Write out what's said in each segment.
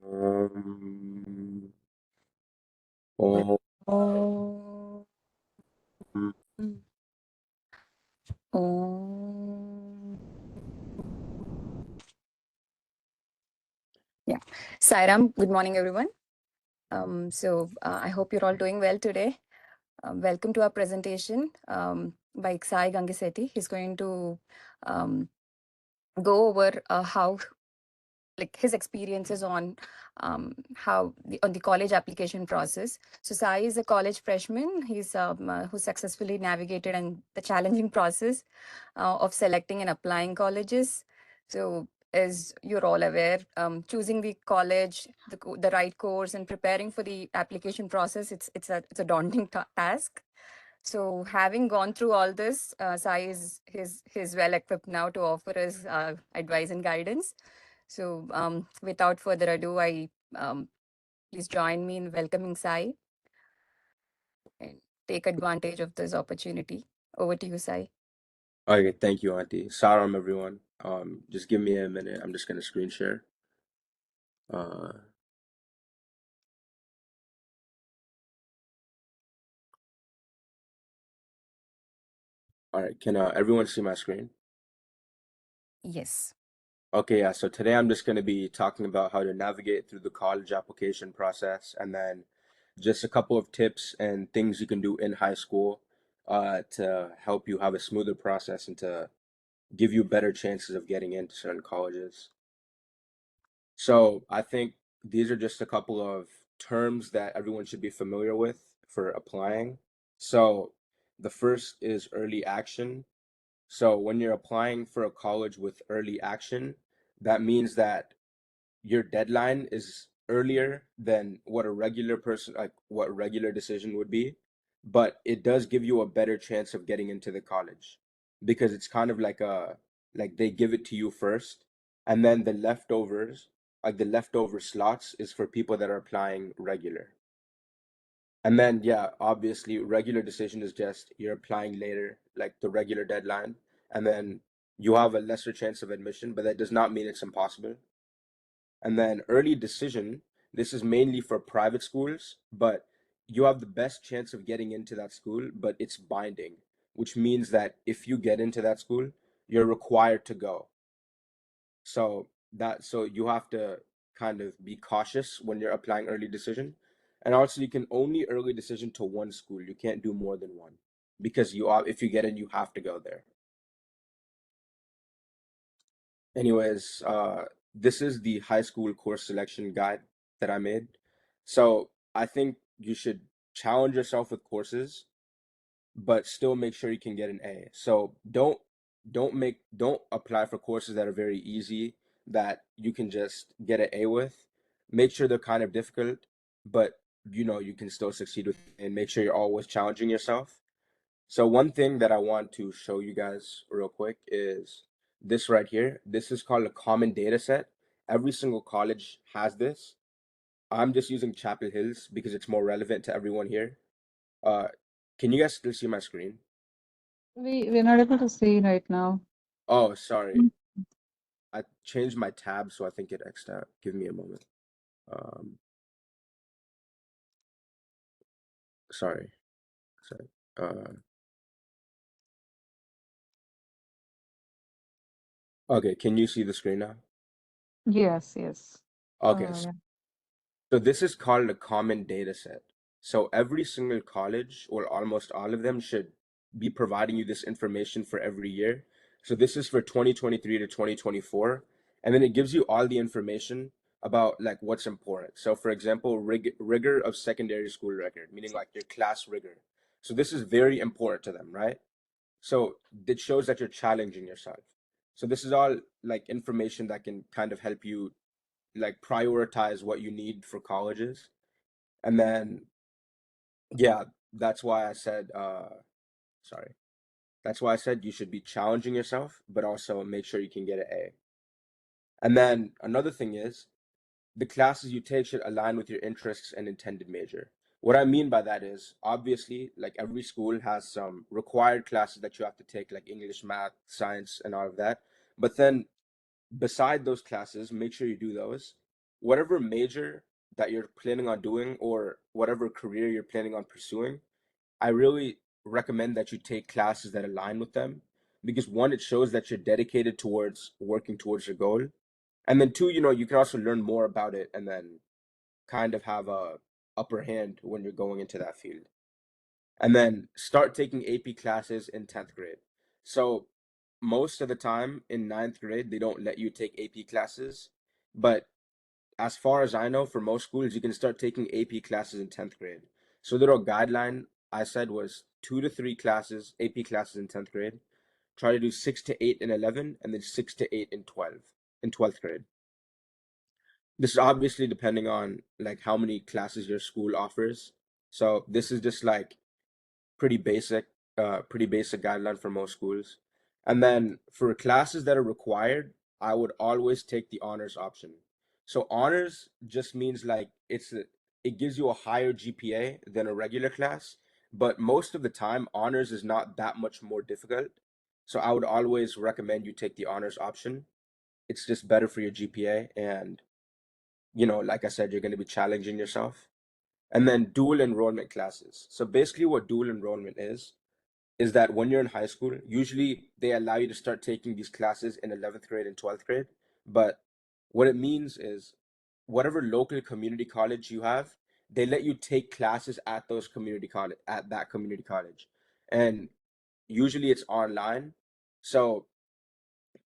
Um, um, Oh, mm, oh. Yeah. Sairam, good morning, everyone. I hope you're all doing well today. Welcome to our presentation by Sai Gangisetty. He's going to um, go over how like his experiences on on the college application process. So Sai is a college freshman. He's who successfully navigated and the challenging process of selecting and applying colleges. So as you're all aware, choosing the college, the right course, and preparing for the application process, it's a daunting task. So having gone through all this, Sai is he's well equipped now to offer us advice and guidance. So, without further ado, I please join me in welcoming Sai and take advantage of this opportunity. Over to you, Sai. okay, thank you, Auntie. Salam, everyone. Just give me a minute. I'm just gonna screen share. Uh, all right. Can everyone see my screen? Yes. Okay, yeah. So today I'm just gonna be talking about how to navigate through the college application process, and then just a couple of tips and things you can do in high school, to help you have a smoother process and to give you better chances of getting into certain colleges. So I think these are just a couple of terms that everyone should be familiar with for applying. So the first is early action. So when you're applying for a college with early action, that means that your deadline is earlier than what a regular person, like what a regular decision would be, but it does give you a better chance of getting into the college because it's kind of like they give it to you first, and then the leftovers, like the leftover slots, is for people that are applying regular. And then yeah, obviously regular decision is just you're applying later, like the regular deadline, and then you have a lesser chance of admission, but that does not mean it's impossible. And then early decision, this is mainly for private schools, but you have the best chance of getting into that school, but it's binding, which means that if you get into that school, you're required to go. So you have to kind of be cautious when you're applying early decision. And also you can only early decision to one school. You can't do more than one because you are if you get in, you have to go there. Anyways, this is the high school course selection guide that I made. So I think you should challenge yourself with courses, but still make sure you can get an A. So don't apply for courses that are very easy that you can just get an A with. Make sure they're kind of difficult, but you can still succeed with it, and make sure you're always challenging yourself. So one thing that I want to show you guys real quick is this right here. This is called a common data set. Every single college has this. I'm just using Chapel Hills because it's more relevant to everyone here. Uh, can you guys still see my screen? We're not able to see right now. Oh, sorry. Mm. I changed my tab, so I think it X'd out. Give me a moment. Um, sorry. Sorry. Okay, can you see the screen now? Yes, yes. Okay, Yeah. so this is called a common data set. So every single college, or almost all of them, should be providing you this information for every year. So this is for 2023 to 2024. And then it gives you all the information about like what's important. So for example, rigor of secondary school record, meaning like your class rigor. So this is very important to them, right? So it shows that you're challenging yourself. So this is all like information that can kind of help you like prioritize what you need for colleges. And then yeah, that's why I said sorry. That's why I said you should be challenging yourself, but also make sure you can get an A. And then another thing is the classes you take should align with your interests and intended major. What I mean by that is obviously like every school has some required classes that you have to take, like English, math, science, and all of that. But then beside those classes, make sure you do those. whatever major that you're planning on doing or whatever career you're planning on pursuing, I really recommend that you take classes that align with them because one, it shows that you're dedicated towards working towards your goal. And then two, you can also learn more about it and then kind of have a upper hand when you're going into that field. And then start taking AP classes in 10th grade. So most of the time in ninth grade, they don't let you take AP classes, but as far as I know, for most schools, you can start taking AP classes in 10th grade. So the little guideline I said was 2 to 3 classes, AP classes in 10th grade. Try to do 6 to 8 in 11, and then 6 to 8 in 12th grade. This is obviously depending on like how many classes your school offers. So this is just like pretty basic, pretty basic guideline for most schools. And then for classes that are required, I would always take the honors option. So honors just means like it gives you a higher GPA than a regular class, but most of the time honors is not that much more difficult. So I would always recommend you take the honors option. It's just better for your GPA and like I said, you're going to be challenging yourself. And then dual enrollment classes. So basically what dual enrollment is that when you're in high school, usually they allow you to start taking these classes in 11th grade and 12th grade. But what it means is whatever local community college you have, they let you take classes at that community college. And usually it's online. So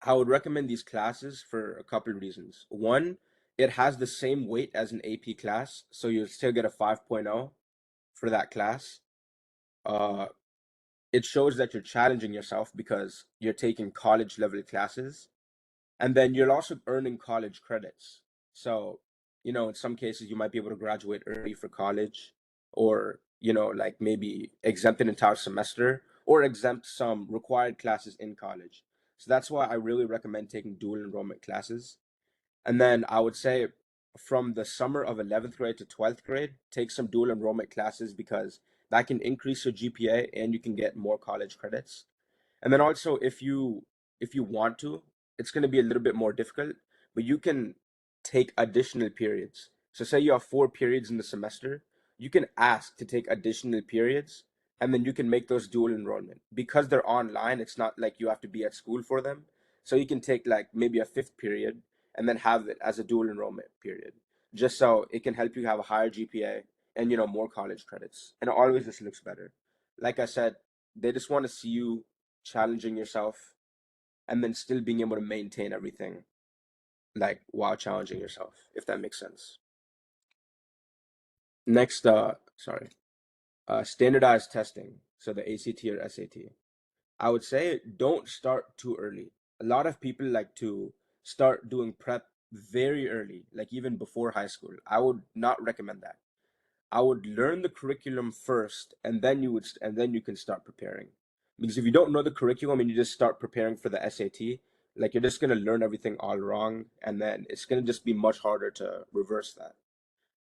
I would recommend these classes for a couple of reasons. One, it has the same weight as an AP class, so you'll still get a 5.0 for that class. Uh, it shows that you're challenging yourself because you're taking college level classes, and then you're also earning college credits. So, in some cases, you might be able to graduate early for college, or, like maybe exempt an entire semester or exempt some required classes in college. So that's why I really recommend taking dual enrollment classes. And then I would say from the summer of 11th grade to 12th grade, take some dual enrollment classes because that can increase your GPA and you can get more college credits. And then also if you want to, it's going to be a little bit more difficult, but you can take additional periods. So say you have 4 periods in the semester, you can ask to take additional periods and then you can make those dual enrollment. Because they're online, it's not like you have to be at school for them. So you can take like maybe a fifth period and then have it as a dual enrollment period, just so it can help you have a higher GPA and more college credits. And it always just looks better. Like I said, they just want to see you challenging yourself and then still being able to maintain everything like while challenging yourself, if that makes sense. Next, standardized testing, so the ACT or SAT. I would say don't start too early. A lot of people like to start doing prep very early, like even before high school. I would not recommend that. I would learn the curriculum first, and then you can start preparing. Because if you don't know the curriculum and you just start preparing for the SAT, like you're just gonna learn everything all wrong, and then it's gonna just be much harder to reverse that.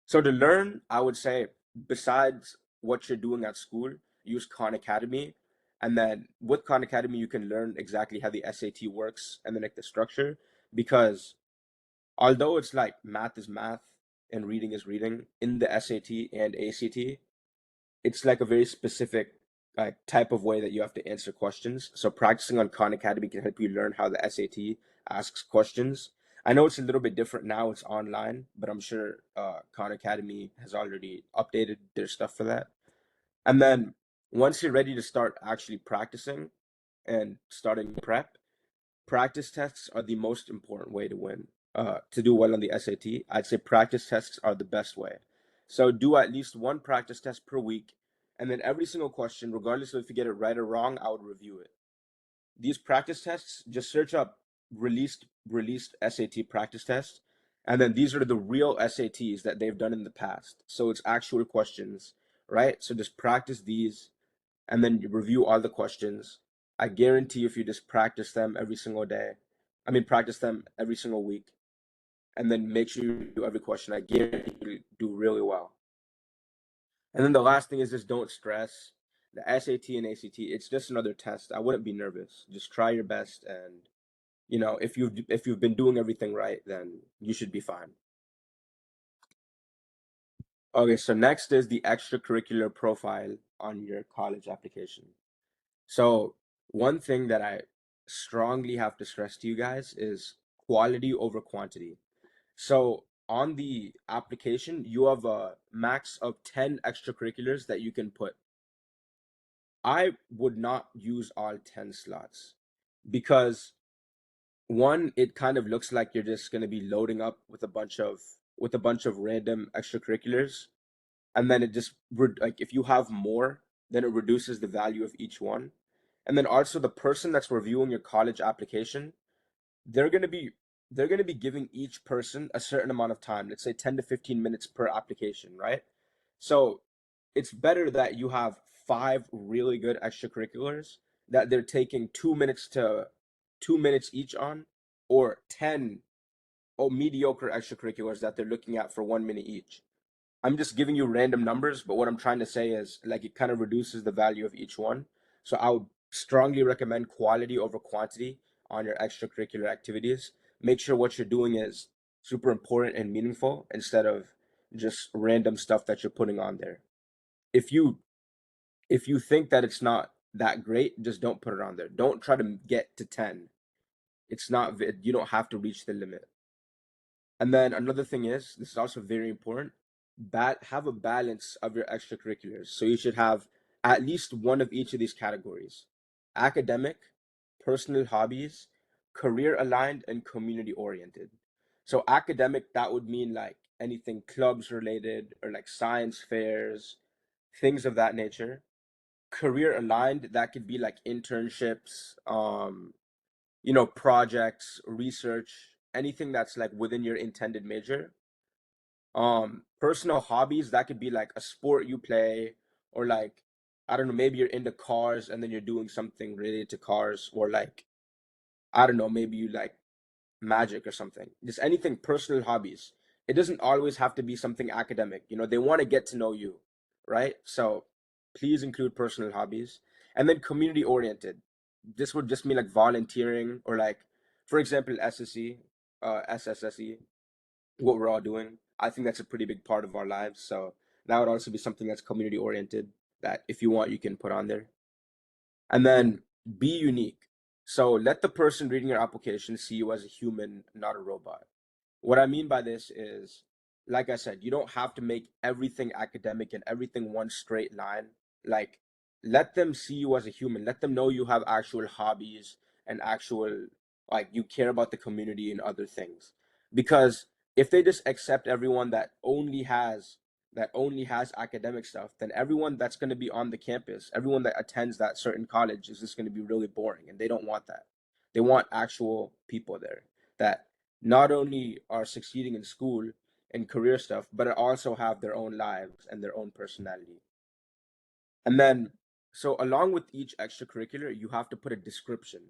So to learn, I would say besides what you're doing at school, use Khan Academy, and then with Khan Academy you can learn exactly how the SAT works and then like the structure. Because although it's like math is math and reading is reading in the SAT and ACT, it's like a very specific type of way that you have to answer questions. So practicing on Khan Academy can help you learn how the SAT asks questions. I know it's a little bit different now, it's online, but I'm sure Khan Academy has already updated their stuff for that. And then once you're ready to start actually practicing and starting prep, practice tests are the most important way to win. To do well on the SAT, I'd say practice tests are the best way. So do at least one practice test per week, and then every single question, regardless of if you get it right or wrong, I would review it. These practice tests, just search up released SAT practice tests, and then these are the real SATs that they've done in the past. So it's actual questions, right? So just practice these and then you review all the questions. I guarantee if you just practice them every single day, practice them every single week, and then make sure you do every question, I guarantee you do really well. And then the last thing is just don't stress. The SAT and ACT, it's just another test. I wouldn't be nervous. Just try your best, and if you've been doing everything right, then you should be fine. Okay, so next is the extracurricular profile on your college application. So one thing that I strongly have to stress to you guys is quality over quantity. So on the application, you have a max of 10 extracurriculars that you can put. I would not use all 10 slots because one, it kind of looks like you're just going to be loading up with a bunch of random extracurriculars, and then it just like if you have more, then it reduces the value of each one. And then also the person that's reviewing your college application, they're going to be they're going to be giving each person a certain amount of time, let's say 10 to 15 minutes per application, right? So it's better that you have five really good extracurriculars that they're taking 2 minutes each on, or 10 mediocre extracurriculars that they're looking at for 1 minute each. I'm just giving you random numbers, but what I'm trying to say is like it kind of reduces the value of each one. So I would strongly recommend quality over quantity on your extracurricular activities. Make sure what you're doing is super important and meaningful instead of just random stuff that you're putting on there. If you if you think that it's not that great, just don't put it on there. Don't try to get to 10. It's not you don't have to reach the limit. And then another thing is, this is also very important, have a balance of your extracurriculars. So you should have at least one of each of these categories: academic, personal hobbies, career aligned, and community oriented. So academic, that would mean like anything clubs related or like science fairs, things of that nature. Career aligned, that could be like internships, projects, research, anything that's like within your intended major. Personal hobbies, that could be like a sport you play, or like, I don't know, maybe you're into cars and then you're doing something related to cars, or like, I don't know, maybe you like magic or something. Just anything, personal hobbies. It doesn't always have to be something academic. They want to get to know you, right? So please include personal hobbies. And then community oriented. This would just mean like volunteering, or like, for example, SSE, SSSE, what we're all doing. I think that's a pretty big part of our lives. So that would also be something that's community oriented that if you want, you can put on there. And then be unique. So let the person reading your application see you as a human, not a robot. What I mean by this is, like I said, you don't have to make everything academic and everything one straight line. Like, let them see you as a human. Let them know you have actual hobbies and actual, like, you care about the community and other things. Because if they just accept everyone that only has academic stuff, then everyone that's going to be on the campus, everyone that attends that certain college, is just going to be really boring, and they don't want that. They want actual people there that not only are succeeding in school and career stuff, but also have their own lives and their own personality. And then, so along with each extracurricular, you have to put a description.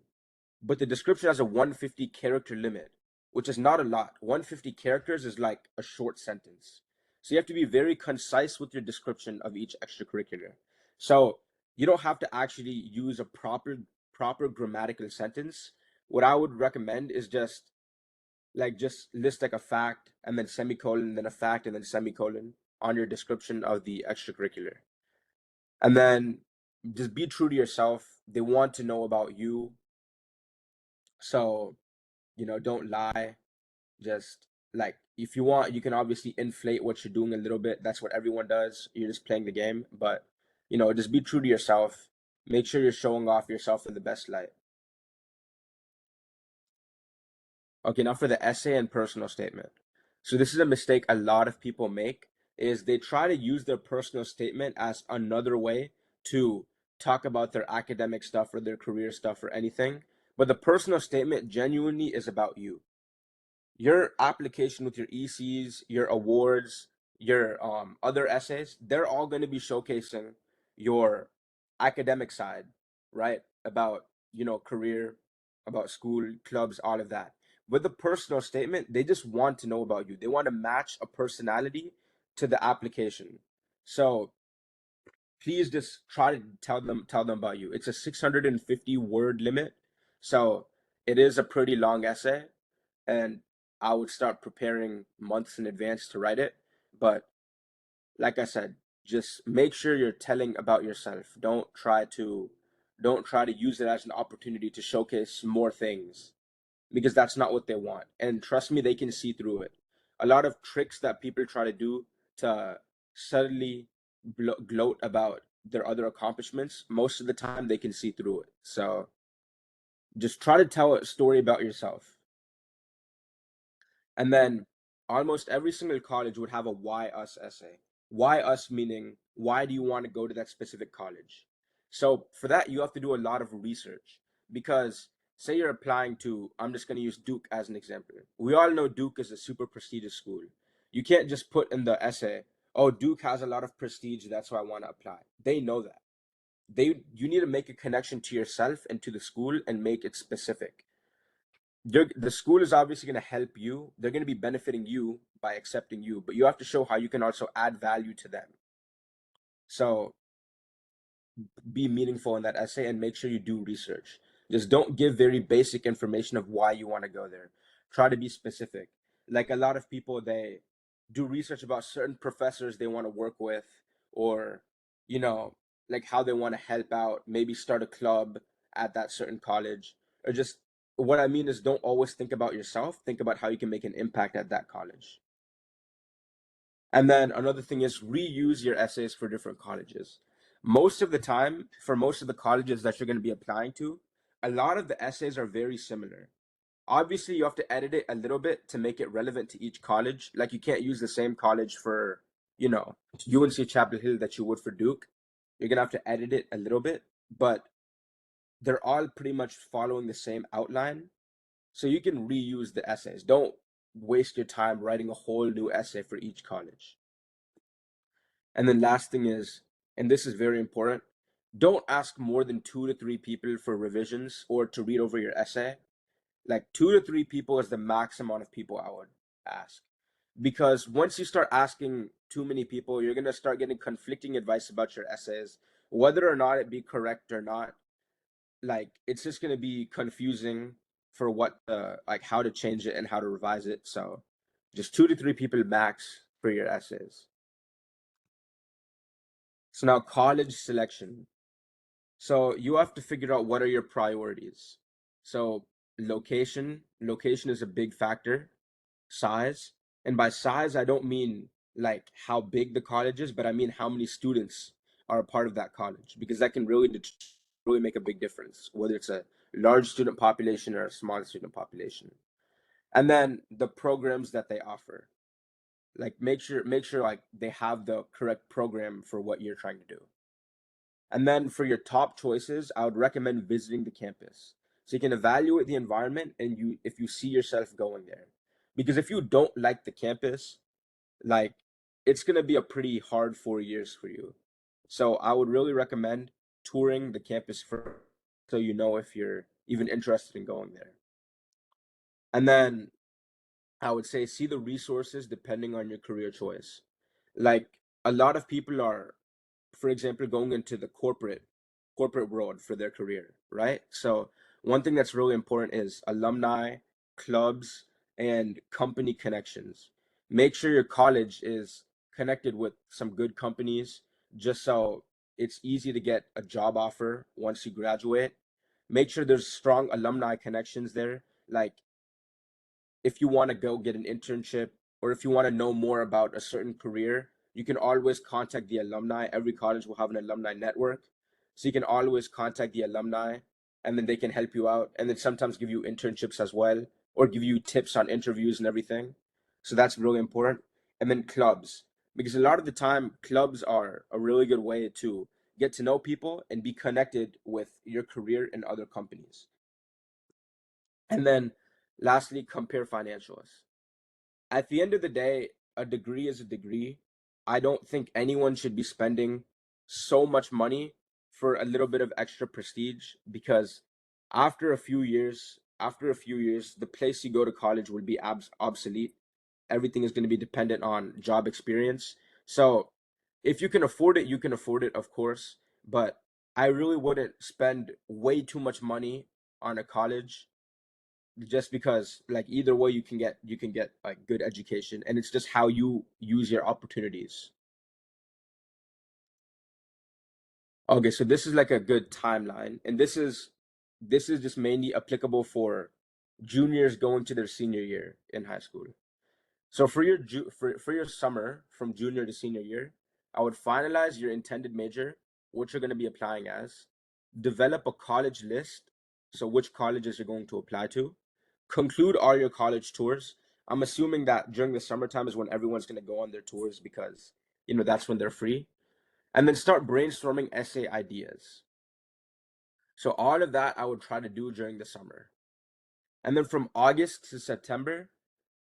But the description has a 150 character limit, which is not a lot. 150 characters is like a short sentence. So you have to be very concise with your description of each extracurricular. So you don't have to actually use a proper grammatical sentence. What I would recommend is just list like a fact and then semicolon, then a fact and then semicolon on your description of the extracurricular. And then just be true to yourself. They want to know about you. So, don't lie. Just like, if you want, you can obviously inflate what you're doing a little bit. That's what everyone does. You're just playing the game. But, just be true to yourself. Make sure you're showing off yourself in the best light. Okay, now for the essay and personal statement. So this is a mistake a lot of people make, is they try to use their personal statement as another way to talk about their academic stuff or their career stuff or anything. But the personal statement genuinely is about you. Your application with your ECs, your awards, your other essays, they're all going to be showcasing your academic side, right? About, career, about school, clubs, all of that. With the personal statement, they just want to know about you. They want to match a personality to the application. So please just try to tell them about you. It's a 650 word limit. So it is a pretty long essay, and I would start preparing months in advance to write it. But like I said, just make sure you're telling about yourself. Don't try to use it as an opportunity to showcase more things because that's not what they want. And trust me, they can see through it. A lot of tricks that people try to do to subtly gloat about their other accomplishments, most of the time they can see through it. So just try to tell a story about yourself. And then almost every single college would have a why us essay. Why us meaning why do you want to go to that specific college? So for that you have to do a lot of research because say you're applying to, I'm just going to use Duke as an example. We all know Duke is a super prestigious school. You can't just put in the essay, "Oh, Duke has a lot of prestige, that's why I want to apply." They know that. You need to make a connection to yourself and to the school and make it specific. The school is obviously going to help you. They're going to be benefiting you by accepting you, but you have to show how you can also add value to them. So be meaningful in that essay and make sure you do research. Just don't give very basic information of why you want to go there. Try to be specific. Like a lot of people, they do research about certain professors they want to work with, or, you know, like how they want to help out, maybe start a club at that certain college, or just what I mean is don't always think about yourself, think about how you can make an impact at that college. And then another thing is reuse your essays for different colleges. Most of the time, for most of the colleges that you're going to be applying to, a lot of the essays are very similar. Obviously, you have to edit it a little bit to make it relevant to each college. Like you can't use the same college for, you know, UNC Chapel Hill that you would for Duke. You're going to have to edit it a little bit, but they're all pretty much following the same outline. So you can reuse the essays. Don't waste your time writing a whole new essay for each college. And then last thing is, and this is very important, don't ask more than 2 to 3 people for revisions or to read over your essay. Like 2 to 3 people is the max amount of people I would ask. Because once you start asking too many people, you're gonna start getting conflicting advice about your essays, whether or not it be correct or not. Like it's just gonna be confusing for what like how to change it and how to revise it. So just 2 to 3 people max for your essays. So now college selection. So you have to figure out what are your priorities. So location is a big factor, size, and by size I don't mean like how big the college is, but I mean how many students are a part of that college because that can really make a big difference, whether it's a large student population or a small student population. And then the programs that they offer. Like make sure like they have the correct program for what you're trying to do. And then for your top choices, I would recommend visiting the campus. So you can evaluate the environment and you if you see yourself going there. Because if you don't like the campus, like it's gonna be a pretty hard 4 years for you. So I would really recommend touring the campus first so you know if you're even interested in going there. And then I would say see the resources depending on your career choice. Like a lot of people are, for example, going into the corporate world for their career, right? So one thing that's really important is alumni, clubs, and company connections. Make sure your college is connected with some good companies just so it's easy to get a job offer once you graduate. Make sure there's strong alumni connections there. Like if you want to go get an internship or if you want to know more about a certain career, you can always contact the alumni. Every college will have an alumni network. So you can always contact the alumni and then they can help you out and then sometimes give you internships as well or give you tips on interviews and everything. So that's really important. And then clubs, because a lot of the time, clubs are a really good way to get to know people and be connected with your career and other companies. And then lastly, compare financials. At the end of the day, a degree is a degree. I don't think anyone should be spending so much money for a little bit of extra prestige because after a few years, the place you go to college will be obsolete. Everything is going to be dependent on job experience. So if you can afford it, you can afford it, of course. But I really wouldn't spend way too much money on a college just because like either way you can get like good education and it's just how you use your opportunities. Okay, so this is like a good timeline, and this is just mainly applicable for juniors going to their senior year in high school. So for your summer from junior to senior year, I would finalize your intended major, what you're going to be applying as, develop a college list, so which colleges you're going to apply to, conclude all your college tours. I'm assuming that during the summertime is when everyone's going to go on their tours because, that's when they're free. And then start brainstorming essay ideas. So all of that I would try to do during the summer. And then from August to September,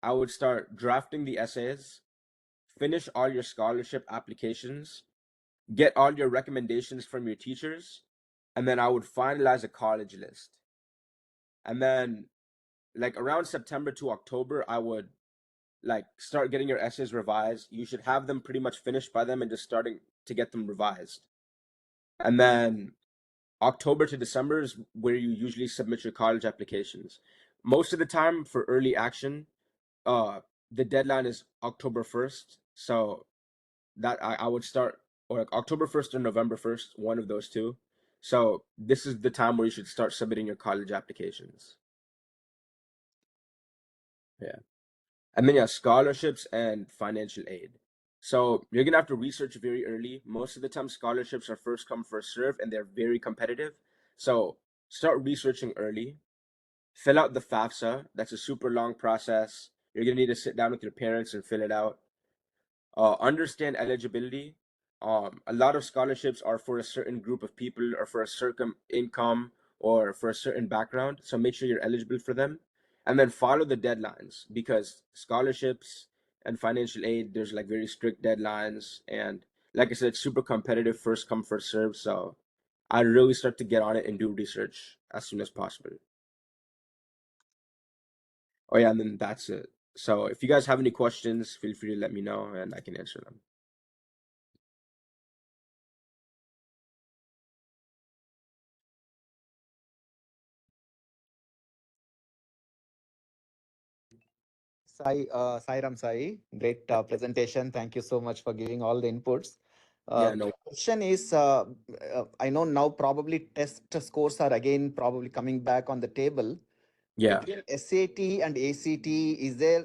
I would start drafting the essays, finish all your scholarship applications, get all your recommendations from your teachers, and then I would finalize a college list. And then like around September to October, I would like start getting your essays revised. You should have them pretty much finished by them and just starting to get them revised. And then October to December is where you usually submit your college applications. Most of the time for early action, uh the deadline is October 1st. So that I would start or like October 1st or November 1st, one of those two. So this is the time where you should start submitting your college applications. Yeah. And then yeah, scholarships and financial aid. So you're gonna have to research very early. Most of the time scholarships are first come, first serve, and they're very competitive. So start researching early. Fill out the FAFSA. That's a super long process. You're gonna need to sit down with your parents and fill it out. Understand eligibility. A lot of scholarships are for a certain group of people or for a certain income or for a certain background. So make sure you're eligible for them. And then follow the deadlines because scholarships and financial aid, there's like very strict deadlines. And like I said, it's super competitive, first come, first serve. So I really start to get on it and do research as soon as possible. Oh yeah, and then that's it. So if you guys have any questions, feel free to let me know and I can answer them. Sai Ram Sai, great presentation. Thank you so much for giving all the inputs. Yeah, no. Question is, I know now probably test scores are again probably coming back on the table. Yeah. Between SAT and ACT, is there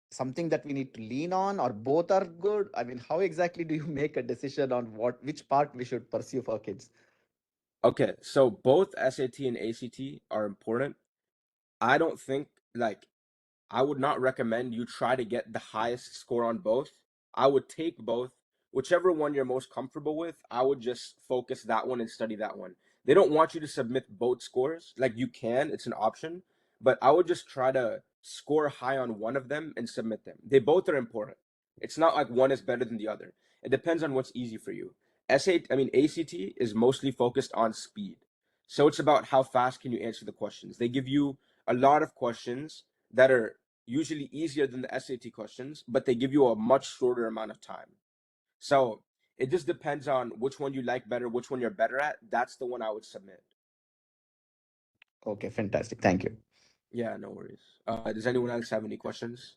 something that we need to lean on, or both are good? I mean, how exactly do you make a decision on which part we should pursue for kids? Okay, so both SAT and ACT are important. I don't think like I would not recommend you try to get the highest score on both. I would take both, whichever one you're most comfortable with. I would just focus that one and study that one. They don't want you to submit both scores. Like you can, it's an option, but I would just try to score high on one of them and submit them. They both are important. It's not like one is better than the other. It depends on what's easy for you. ACT is mostly focused on speed. So it's about how fast can you answer the questions. They give you a lot of questions that are usually easier than the SAT questions, but they give you a much shorter amount of time. So it just depends on which one you like better, which one you're better at. That's the one I would submit. Okay, fantastic. Thank you. Yeah, no worries. Does anyone else have any questions?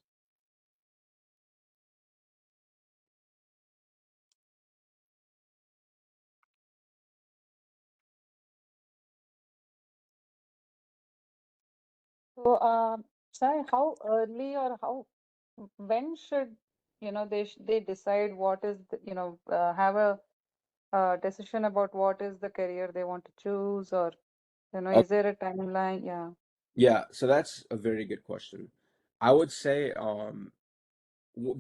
So, Sai, how early or when should, they decide what is have a decision about what is the career they want to choose, or, Uh, is there a timeline? Yeah. yeah, so that's a very good question. I would say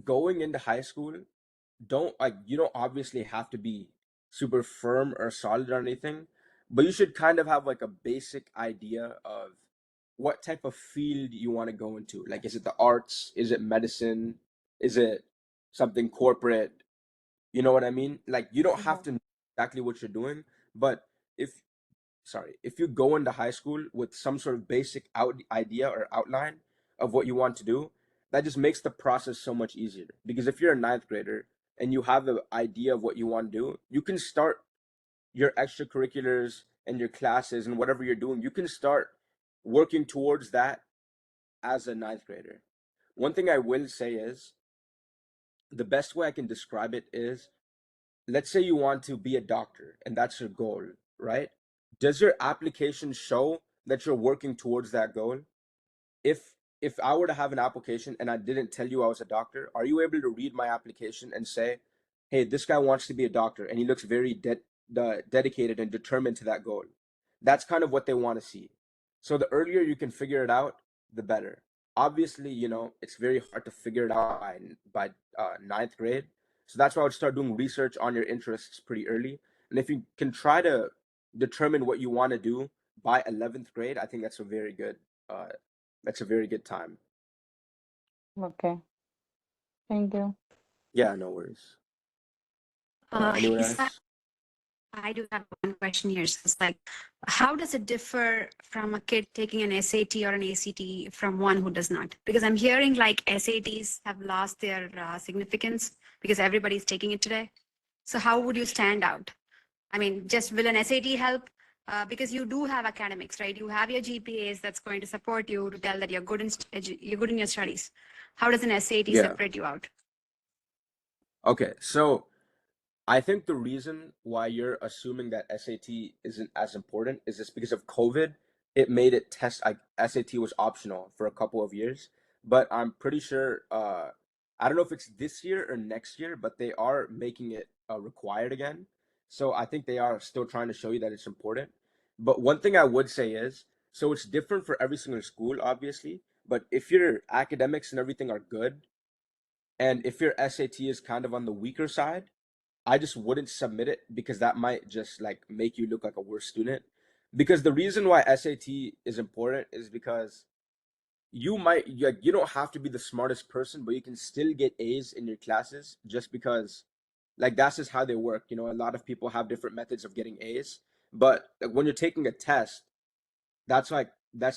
going into high school, you don't obviously have to be super firm or solid or anything, but you should kind of have like a basic idea of what type of field you want to go into. Like, is it the arts? Is it medicine? Is it something corporate? You know what I mean? Like, you don't have Mhm. to know exactly what you're doing, but if if you go into high school with some sort of basic idea or outline of what you want to do, that just makes the process so much easier. Because if you're a ninth grader and you have an idea of what you want to do, you can start your extracurriculars and your classes and whatever you're doing, you can start working towards that as a ninth grader. One thing I will say is the best way I can describe it is let's say you want to be a doctor and that's your goal, right? Does your application show that you're working towards that goal? If I were to have an application and I didn't tell you I was a doctor, are you able to read my application and say, "Hey, this guy wants to be a doctor and he looks very dedicated and determined to that goal." That's kind of what they want to see. So the earlier you can figure it out, the better. Obviously, it's very hard to figure it out by ninth grade. So that's why I would start doing research on your interests pretty early. And if you can try to determine what you want to do by 11th grade, I think uh, that's a very good time. Okay. Thank you. Yeah, no worries. Anyone else? I do have one question here. So it's like, how does it differ from a kid taking an SAT or an ACT from one who does not? Because I'm hearing like SATs have lost their significance because everybody's taking it today. So how would you stand out? I mean, just will an SAT help? Because you do have academics, right? You have your GPAs that's going to support you to tell that you're good you're good in your studies. How does an SAT Yeah. separate you out? Okay, so I think the reason why you're assuming that SAT isn't as important is just because of COVID. It made it SAT was optional for a couple of years, but I'm pretty sure I don't know if it's this year or next year, but they are making it required again. So I think they are still trying to show you that it's important. But one thing I would say is, so it's different for every single school, obviously, but if your academics and everything are good, and if your SAT is kind of on the weaker side, I just wouldn't submit it because that might just like make you look like a worse student. Because the reason why SAT is important is because you don't have to be the smartest person, but you can still get A's in your classes just because like that's just how they work. A lot of people have different methods of getting A's, but like, when you're taking a test, that's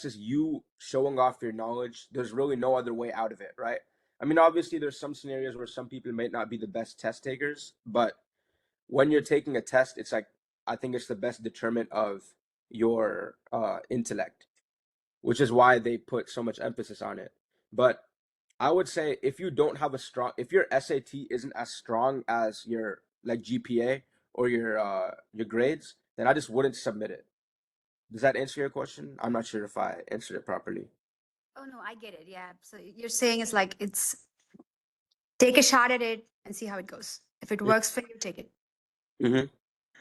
just you showing off your knowledge. There's really no other way out of it, right? I mean, obviously there's some scenarios where some people might not be the best test takers, but when you're taking a test, it's like I think it's the best determinant of your intellect, which is why they put so much emphasis on it. But I would say if your SAT isn't as strong as your like GPA or your grades, then I just wouldn't submit it. Does that answer your question? I'm not sure if I answered it properly. Oh no, I get it. Yeah. So you're saying it's like it's take a shot at it and see how it goes. If it works for you, take it. Mm-hmm.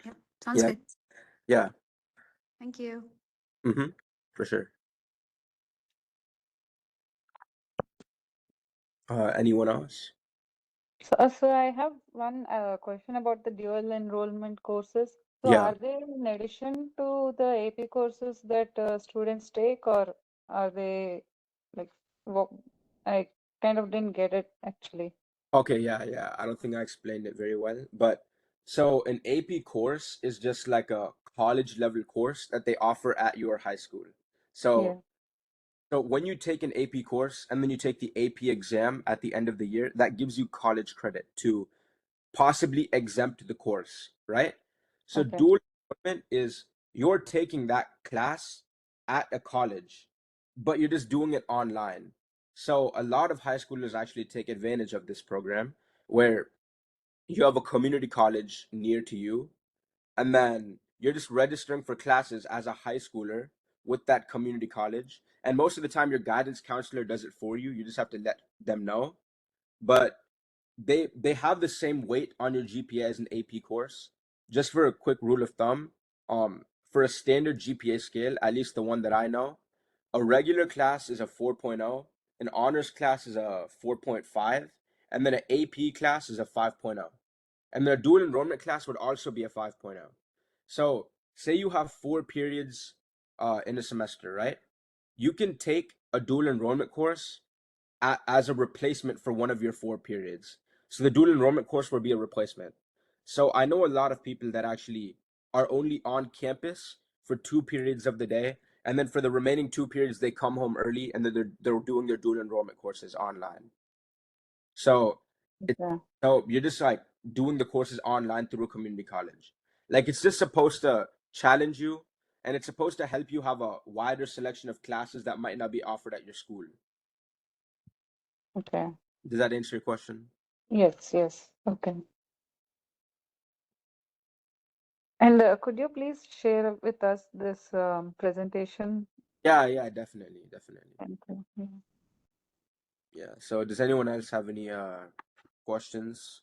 Yeah. Sounds Yeah. good. Yeah. Thank you. Mm-hmm. For sure. Anyone else? So I have one question about the dual enrollment courses. So Yeah. are they in addition to the AP courses that students take, or are they like, what, I kind of didn't get it actually. Okay, yeah. I don't think I explained it very well, but so an AP course is just like a college level course that they offer at your high school. Yeah. So so when you take an AP course and then you take the AP exam at the end of the year, that gives you college credit to possibly exempt the course, right? So Okay. dual enrollment is you're taking that class at a college, but you're just doing it online. So a lot of high schoolers actually take advantage of this program where you have a community college near to you, and then you're just registering for classes as a high schooler with that community college. And most of the time, your guidance counselor does it for you. You just have to let them know. But they have the same weight on your GPA as an AP course. Just for a quick rule of thumb, for a standard GPA scale, at least the one that I know, a regular class is a 4.0, an honors class is a 4.5, and then an AP class is a 5.0. And the dual enrollment class would also be a 5.0. So, say you have 4 periods in a semester, right? You can take a dual enrollment course as a replacement for one of your 4 periods. So the dual enrollment course will be a replacement. So I know a lot of people that actually are only on campus for 2 periods of the day, and then for the remaining 2 periods they come home early, and then they're doing their dual enrollment courses online. So it Yeah. so you're just like doing the courses online through a community college. Like it's just supposed to challenge you, and it's supposed to help you have a wider selection of classes that might not be offered at your school. Okay. Does that answer your question? Yes. Yes. Okay. And could you please share with us this presentation? Yeah, definitely. Thank you. Yeah. Yeah. So does anyone else have any questions?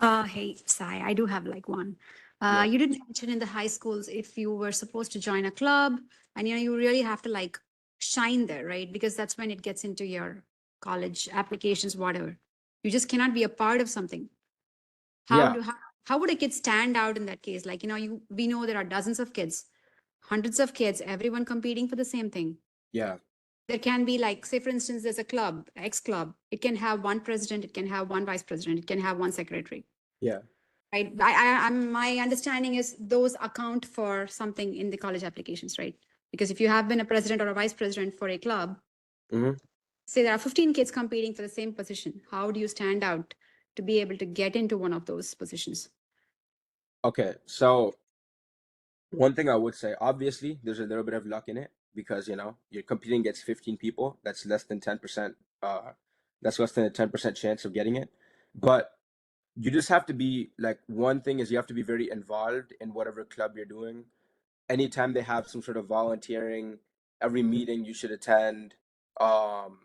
Hey, Sai, I do have like one. Yeah. You did mention in the high schools if you were supposed to join a club, and you really have to like shine there, right? Because that's when it gets into your college applications, whatever. You just cannot be a part of something. How Yeah. do how would a kid stand out in that case? Like, we know there are dozens of kids, hundreds of kids, everyone competing for the same thing. Yeah. There can be like, say, for instance, there's a club, X club. It can have one president, it can have one vice president, it can have one secretary. Yeah. Right. My understanding is those account for something in the college applications, right? Because if you have been a president or a vice president for a club, Mm-hmm. say there are 15 kids competing for the same position, how do you stand out to be able to get into one of those positions? Okay. So one thing I would say, obviously, there's a little bit of luck in it because you're competing against 15 people. That's less than 10%. That's less than a 10% chance of getting it. But you just have to be like, one thing is you have to be very involved in whatever club you're doing. Anytime they have some sort of volunteering, every meeting you should attend. Um,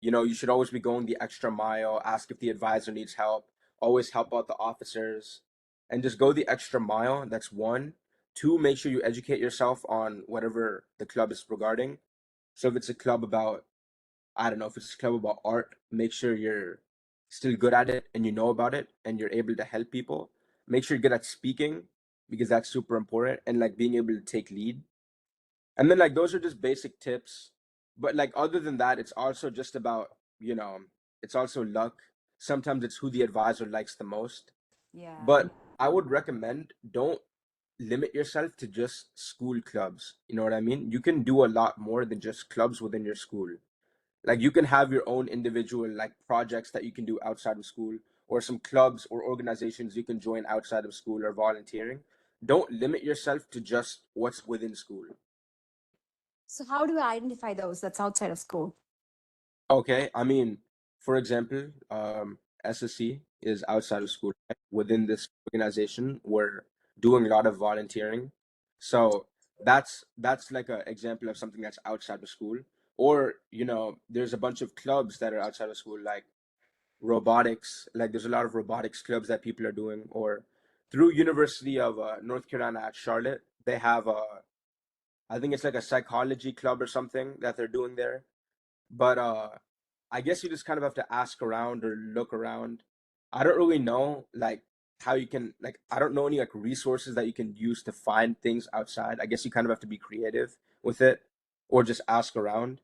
you should always be going the extra mile, ask if the advisor needs help, always help out the officers, and just go the extra mile. That's one. Two, make sure you educate yourself on whatever the club is regarding. So if it's a club about, I don't know, if it's a club about art, make sure you're still good at it and you know about it and you're able to help people. Make sure you're good at speaking because that's super important, and like being able to take lead. And then like those are just basic tips. But like other than that, it's also just about, you know, it's also luck. Sometimes it's who the advisor likes the most. Yeah. But I would recommend don't limit yourself to just school clubs. You know what I mean? You can do a lot more than just clubs within your school. Like you can have your own individual like projects that you can do outside of school, or some clubs or organizations you can join outside of school or volunteering. Don't limit yourself to just what's within school. So how do I identify those that's outside of school? Okay, I mean, for example, SSC is outside of school. Right? Within this organization, we're doing a lot of volunteering. So that's like an example of something that's outside of school. Or, there's a bunch of clubs that are outside of school, like robotics. Like there's a lot of robotics clubs that people are doing. Or through University of North Carolina at Charlotte, they have I think it's like a psychology club or something that they're doing there. But I guess you just kind of have to ask around or look around. I don't really know like how you can like I don't know any like resources that you can use to find things outside. I guess you kind of have to be creative with it or just ask around,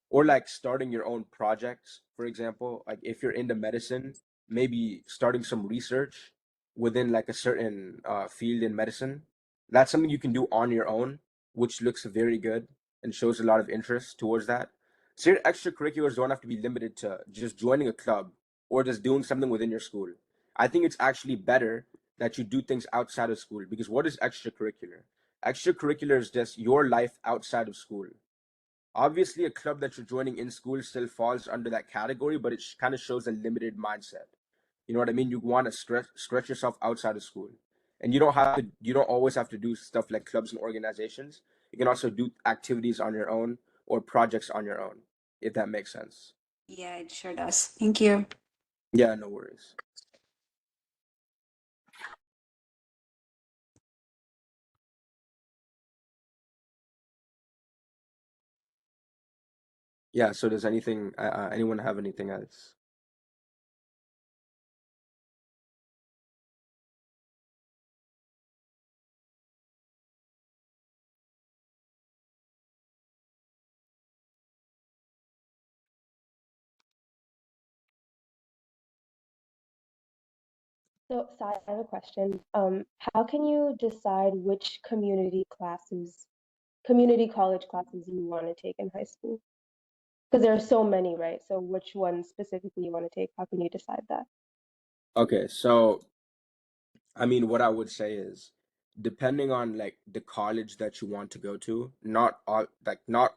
or like starting your own projects. For example, like if you're into medicine, maybe starting some research within like a certain field in medicine. That's something you can do on your own, which looks very good and shows a lot of interest towards that. So your extracurriculars don't have to be limited to just joining a club or just doing something within your school. I think it's actually better that you do things outside of school, because what is extracurricular? Extracurricular is just your life outside of school. Obviously, a club that you're joining in school still falls under that category, but it kind of shows a limited mindset. You know what I mean? You want to stretch yourself outside of school, and you don't always have to do stuff like clubs and organizations. You can also do activities on your own or projects on your own, if that makes sense. Yeah, it sure does. Thank you. Yeah, no worries. Yeah. So does anyone have anything else? So, Sai, I have a question. How can you decide which community college classes you want to take in high school? Because there are so many, right? So which one specifically you want to take? How can you decide that? Okay. So I mean, what I would say is, depending on like the college that you want to go to, not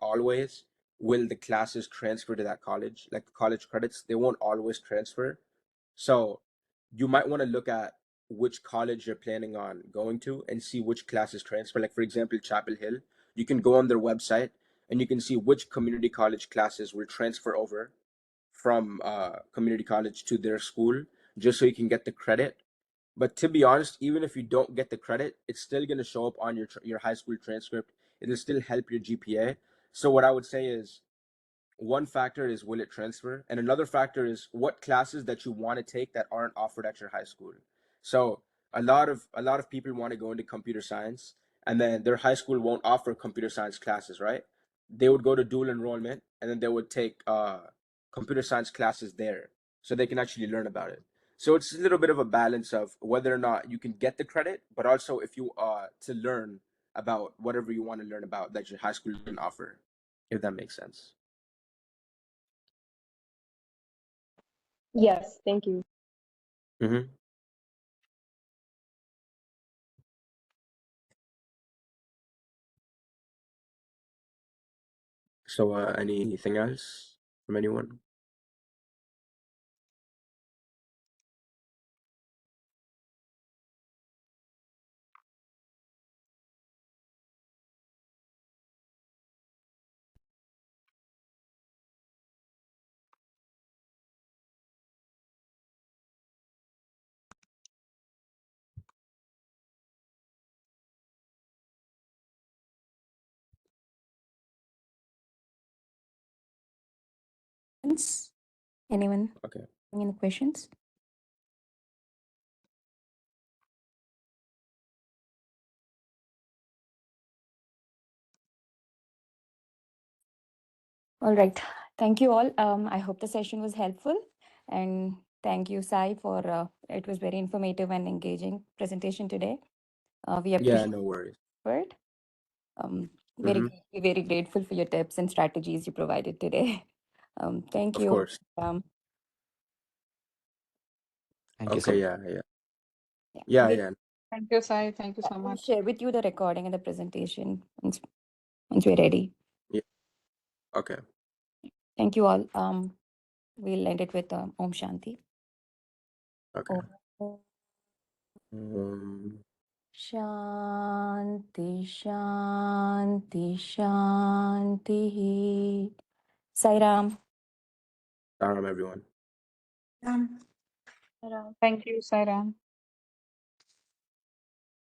always, will the classes transfer to that college? Like the college credits, they won't always transfer. So you might want to look at which college you're planning on going to and see which classes transfer. Like for example, Chapel Hill, you can go on their website and you can see which community college classes will transfer over from community college to their school, just so you can get the credit. But to be honest, even if you don't get the credit, it's still going to show up on your high school transcript. It'll still help your GPA. So what I would say is, one factor is will it transfer, and another factor is what classes that you want to take that aren't offered at your high school. So a lot of people want to go into computer science, and then their high school won't offer computer science classes, right? They would go to dual enrollment, and then they would take computer science classes there, so they can actually learn about it. So it's a little bit of a balance of whether or not you can get the credit, but also if you to learn about whatever you want to learn about that your high school didn't offer, if that makes sense. Yes, thank you. Mm-hmm. So, anything else from anyone? Questions? Anyone? Okay. Any questions? All right. Thank you all. I hope the session was helpful. And thank you, Sai, for it was very informative and engaging presentation today. We Yeah, appreciate no worries. it. Mm-hmm. Very grateful for your tips and strategies you provided today. Thank Of you. course. Thank you so Okay, much. yeah. Thank you, Sai. Thank you so We'll much. share with you the recording and the presentation once we're ready. Yeah. Okay. Thank you all. We'll end it with Om Shanti. Okay. Om Um, Shanti Shanti Shanti. Sai Ram. Saram, everyone. Um, Thank you, Sairam.